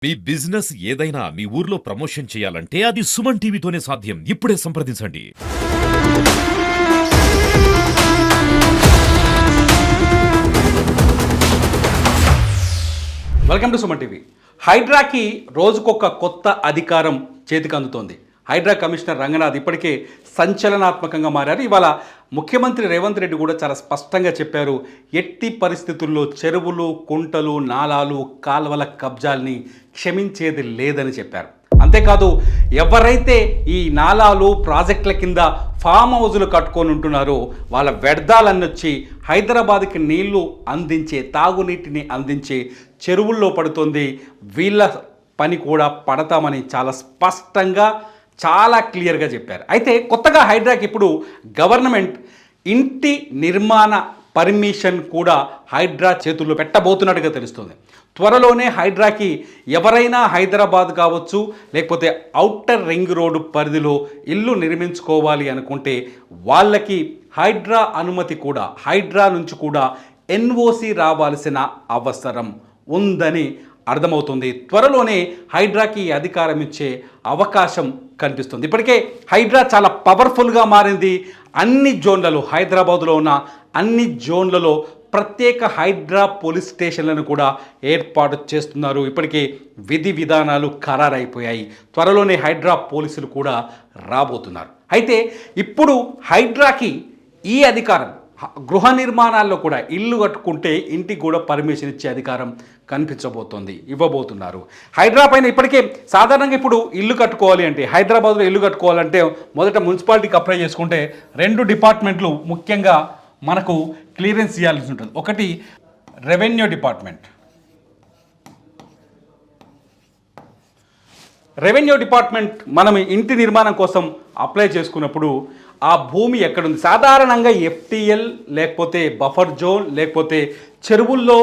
మీ business ఏదైనా మీ ఊర్లో promotion చేయాలంటే అది సుమన్ టీవీతోనే సాధ్యం. ఇప్పుడే సంప్రదించండి. Welcome to Suman TV. హైడ్రాకి రోజుకొక కొత్త అధికారం చేతికి అందుతోంది. హైడ్రా కమిషనర్ రంగనాథ్ ఇప్పటికే సంచలనాత్మకంగా మారారు. ఇవాళ ముఖ్యమంత్రి రేవంత్ రెడ్డి కూడా చాలా స్పష్టంగా చెప్పారు, ఎట్టి పరిస్థితుల్లో చెరువులు, కుంటలు, నాలాలు, కాల్వల కబ్జాల్ని క్షమించేది లేదని చెప్పారు. అంతేకాదు, ఎవరైతే ఈ నాలాలు ప్రాజెక్టుల కింద ఫామ్ హౌజులు కట్టుకొని ఉంటున్నారో వాళ్ళ వ్యర్థాలన్నీ వచ్చి హైదరాబాద్కి నీళ్లు అందించే, తాగునీటిని అందించే చెరువుల్లో పడుతుంది. వీళ్ళ పని కూడా పడతామని చాలా స్పష్టంగా, చాలా క్లియర్గా చెప్పారు. అయితే కొత్తగా హైడ్రాకి ఇప్పుడు గవర్నమెంట్ ఇంటి నిర్మాణ పర్మిషన్ కూడా హైడ్రా చేతుల్లో పెట్టబోతున్నట్టుగా తెలుస్తుంది. త్వరలోనే హైడ్రాకి ఎవరైనా హైదరాబాద్ కావచ్చు, లేకపోతే ఔటర్ రింగ్ రోడ్డు పరిధిలో ఇల్లు నిర్మించుకోవాలి అనుకుంటే వాళ్ళకి హైడ్రా అనుమతి కూడా, హైడ్రా నుంచి కూడా ఎన్ఓసి రావాల్సిన అవసరం ఉందని అర్థమవుతుంది. త్వరలోనే హైడ్రాకి అధికారం ఇచ్చే అవకాశం కనిపిస్తుంది. ఇప్పటికే హైడ్రా చాలా పవర్ఫుల్గా మారింది. అన్ని జోన్లలో, హైదరాబాదులో ఉన్న అన్ని జోన్లలో ప్రత్యేక హైడ్రా పోలీస్ స్టేషన్లను కూడా ఏర్పాటు చేస్తున్నారు. ఇప్పటికే విధి విధానాలు ఖరారైపోయాయి. త్వరలోనే హైడ్రా పోలీసులు కూడా రాబోతున్నారు. అయితే ఇప్పుడు హైడ్రాకి ఈ అధికారం, గృహ నిర్మాణాల్లో కూడా, ఇల్లు కట్టుకుంటే ఇంటికి కూడా పర్మిషన్ ఇచ్చే అధికారం కనిపించబోతోంది, ఇవ్వబోతున్నారు. హైడ్రా పైన ఇప్పటికే సాధారణంగా ఇప్పుడు ఇల్లు కట్టుకోవాలి అంటే, హైదరాబాద్లో ఇల్లు కట్టుకోవాలంటే మొదట మున్సిపాలిటీకి అప్లై చేసుకుంటే 2 డిపార్ట్మెంట్లు ముఖ్యంగా మనకు క్లియరెన్స్ ఇవ్వాల్సి ఉంటుంది. ఒకటి రెవెన్యూ డిపార్ట్మెంట్. రెవెన్యూ డిపార్ట్మెంట్ మనం ఇంటి నిర్మాణం కోసం అప్లై చేసుకున్నప్పుడు ఆ భూమి ఎక్కడుంది, సాధారణంగా ఎఫ్టీఎల్ లేకపోతే బఫర్ జోన్ లేకపోతే చెరువుల్లో,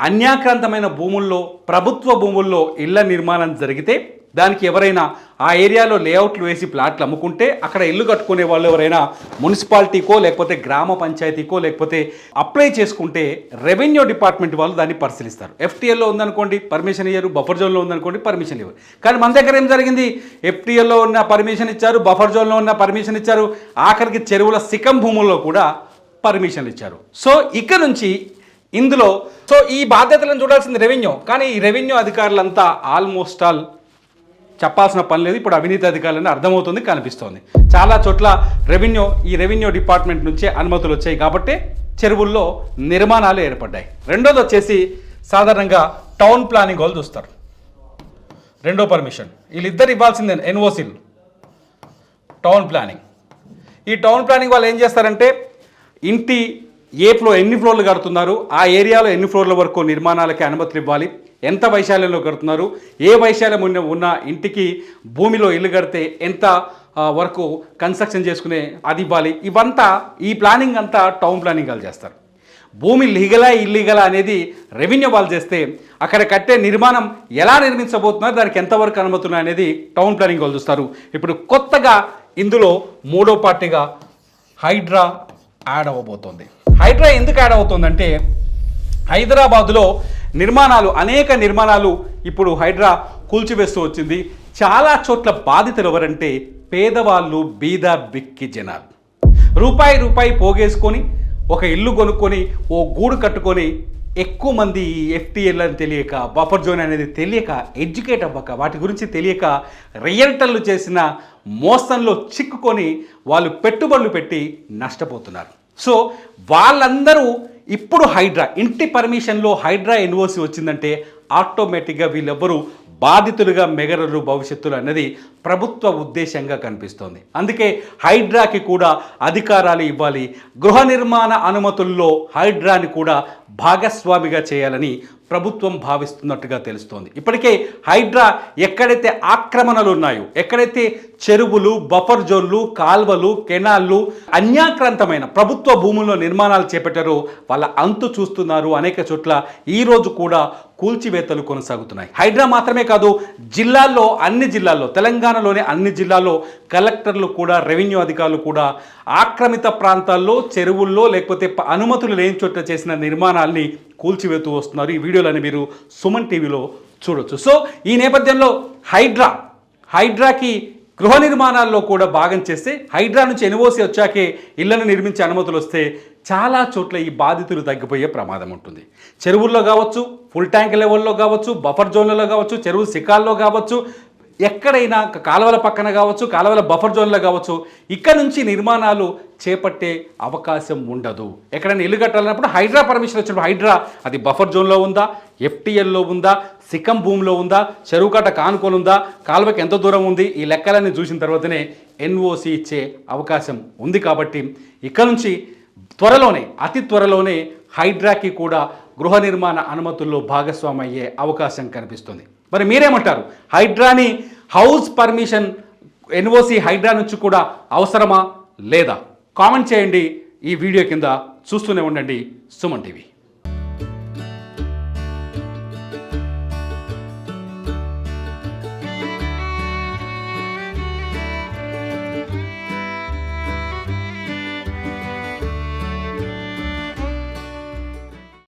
అన్యాక్రాంతమైన భూముల్లో, ప్రభుత్వ భూముల్లో ఇళ్ల నిర్మాణం జరిగితే దానికి ఎవరైనా ఆ ఏరియాలో లేఅవుట్లు వేసి ప్లాట్లు అమ్ముకుంటే అక్కడ ఇల్లు కట్టుకునే వాళ్ళు ఎవరైనా మున్సిపాలిటీకో లేకపోతే గ్రామ పంచాయతీకో లేకపోతే అప్లై చేసుకుంటే రెవెన్యూ డిపార్ట్మెంట్ వాళ్ళు దాన్ని పరిశీలిస్తారు. ఎఫ్టీఎల్లో ఉందనుకోండి పర్మిషన్ ఇయ్యరు, బఫర్ జోన్లో ఉందనుకోండి పర్మిషన్ ఇవ్వరు. కానీ మన దగ్గర ఏం జరిగింది, ఎఫ్టీఎల్లో ఉన్న పర్మిషన్ ఇచ్చారు, బఫర్ జోన్లో ఉన్న పర్మిషన్ ఇచ్చారు, ఆఖరికి చెరువుల సికం భూముల్లో కూడా పర్మిషన్లు ఇచ్చారు. సో ఇక నుంచి ఇందులో ఈ బాధ్యతలను చూడాల్సింది రెవెన్యూ. కానీ ఈ రెవెన్యూ అధికారులంతా ఆల్మోస్ట్ ఆల్ చెప్పాల్సిన పని లేదు. ఇప్పుడు అవినీతి అధికారులని అర్థమవుతుంది, కనిపిస్తోంది. చాలా చోట్ల ఈ రెవెన్యూ డిపార్ట్మెంట్ నుంచే అనుమతులు వచ్చాయి కాబట్టి చెరువుల్లో నిర్మాణాలు ఏర్పడ్డాయి. రెండోది వచ్చేసి సాధారణంగా టౌన్ ప్లానింగ్ వాళ్ళు చూస్తారు. రెండో పర్మిషన్ వీళ్ళిద్దరు ఇవ్వాల్సిందే, ఎన్ఓసీలు. టౌన్ ప్లానింగ్, ఈ టౌన్ ప్లానింగ్ వాళ్ళు ఏం చేస్తారంటే ఇంటి ఎన్ని ఫ్లోర్లు కడుతున్నారు, ఆ ఏరియాలో ఎన్ని ఫ్లోర్ల వరకు నిర్మాణాలకి అనుమతులు ఇవ్వాలి, ఎంత వైశాల్యంలో కడుతున్నారు, ఏ వైశాల్యం ఉన్న ఇంటికి భూమిలో ఇల్లు కడితే ఎంత వరకు కన్స్ట్రక్షన్ చేసుకునే అది ఇవ్వాలి. ఇవంతా, ఈ ప్లానింగ్ అంతా టౌన్ ప్లానింగ్ వాళ్ళు చేస్తారు. భూమి లీగలా ఇల్లీగలా అనేది రెవెన్యూ వాళ్ళు చేస్తే అక్కడ కట్టే నిర్మాణం ఎలా నిర్మించబోతున్నారు, దానికి ఎంతవరకు అనుమతులు అనేది టౌన్ ప్లానింగ్ వాళ్ళు చూస్తారు. ఇప్పుడు కొత్తగా ఇందులో మూడో పార్టీగా హైడ్రా యాడ్ అవ్వబోతోంది. హైడ్రా ఎందుకు యాడ్ అవుతుందంటే, హైదరాబాదులో అనేక నిర్మాణాలు ఇప్పుడు హైడ్రా కూల్చివేస్తూ వచ్చింది. చాలా చోట్ల బాధితులు ఎవరంటే పేదవాళ్ళు, బీద బిక్కి జనాలు. రూపాయి పోగేసుకొని ఒక ఇల్లు కొనుక్కొని ఓ గూడు కట్టుకొని ఎక్కువ మంది ఈ ఎఫ్టీఎల్ అని తెలియక, బఫర్ జోన్ అనేది తెలియక, ఎడ్యుకేట్ అవ్వక, వాటి గురించి తెలియక రియల్టర్లు చేసిన మోసంలో చిక్కుకొని వాళ్ళు పెట్టుబడులు పెట్టి నష్టపోతున్నారు. సో వాళ్ళందరూ ఇప్పుడు ఇంటి పర్మిషన్లో హైడ్రా ఎన్ఓసి వచ్చిందంటే ఆటోమేటిక్గా వీళ్ళెవ్వరూ బాధితులుగా మెగరరు భవిష్యత్తులో అన్నది ప్రభుత్వ ఉద్దేశంగా కనిపిస్తోంది. అందుకే హైడ్రాకి కూడా అధికారాలు ఇవ్వాలి, గృహ నిర్మాణ అనుమతుల్లో హైడ్రాని కూడా భాగస్వామిగా చేయాలని ప్రభుత్వం భావిస్తున్నట్టుగా తెలుస్తోంది. ఇప్పటికే హైడ్రా ఎక్కడైతే ఆక్రమణలు ఉన్నాయో, ఎక్కడైతే చెరువులు, బఫర్ జోన్లు, కాల్వలు, కెనాళ్ళు, అన్యాక్రాంతమైన ప్రభుత్వ భూముల్లో నిర్మాణాలు చేపట్టారో వాళ్ళ అంతు చూస్తున్నారు. అనేక చోట్ల ఈరోజు కూడా కూల్చివేతలు కొనసాగుతున్నాయి. హైడ్రా మాత్రమే కాదు, అన్ని జిల్లాల్లో, తెలంగాణలోని అన్ని జిల్లాల్లో కలెక్టర్లు కూడా, రెవెన్యూ అధికారులు కూడా ఆక్రమిత ప్రాంతాల్లో, చెరువుల్లో లేకపోతే అనుమతులు లేని చోట్ల చేసిన నిర్మాణాల్ని కూల్చివేతూ వస్తున్నారు. ఈ వీడియోలని మీరు సుమన్ టీవీలో చూడొచ్చు. సో ఈ నేపథ్యంలో హైడ్రాకి గృహ నిర్మాణాల్లో కూడా భాగం చేస్తే హైడ్రా నుంచి ఎన్ఓసి వచ్చాకే ఇళ్లను నిర్మించే అనుమతులు వస్తే చాలా చోట్ల ఈ బాధితులు తగ్గిపోయే ప్రమాదం ఉంటుంది. చెరువుల్లో కావచ్చు, ఫుల్ ట్యాంక్ లెవెల్లో కావచ్చు, బఫర్ జోన్లలో కావచ్చు, చెరువు శిఖాల్లో కావచ్చు, ఎక్కడైనా కాలువల పక్కన కావచ్చు, కాలువల బఫర్ జోన్లో కావచ్చు, ఇక్కడ నుంచి నిర్మాణాలు చేపట్టే అవకాశం ఉండదు. ఎక్కడైనా ఇల్లు కట్టాలన్నప్పుడు హైడ్రా పర్మిషన్ వచ్చినప్పుడు హైడ్రా అది బఫర్ జోన్లో ఉందా, ఎఫ్టీఎల్లో ఉందా, సిక్కం భూమిలో ఉందా, చెరువు కట్ట కానుకొని ఉందా, కాలువకి ఎంత దూరం ఉంది, ఈ లెక్కలన్నీ చూసిన తర్వాతనే ఎన్ఓసి ఇచ్చే అవకాశం ఉంది. కాబట్టి ఇక్కడ నుంచి అతి త్వరలోనే హైడ్రాకి కూడా గృహ నిర్మాణ అనుమతుల్లో భాగస్వామి అయ్యే అవకాశం కనిపిస్తుంది. మరి మీరేమంటారు? హైడ్రాని హౌస్ పర్మిషన్ ఎన్ఓసి హైడ్రా నుంచి కూడా అవసరమా లేదా? కామెంట్ చేయండి. ఈ వీడియో కింద చూస్తూనే ఉండండి సుమన్ టీవీ.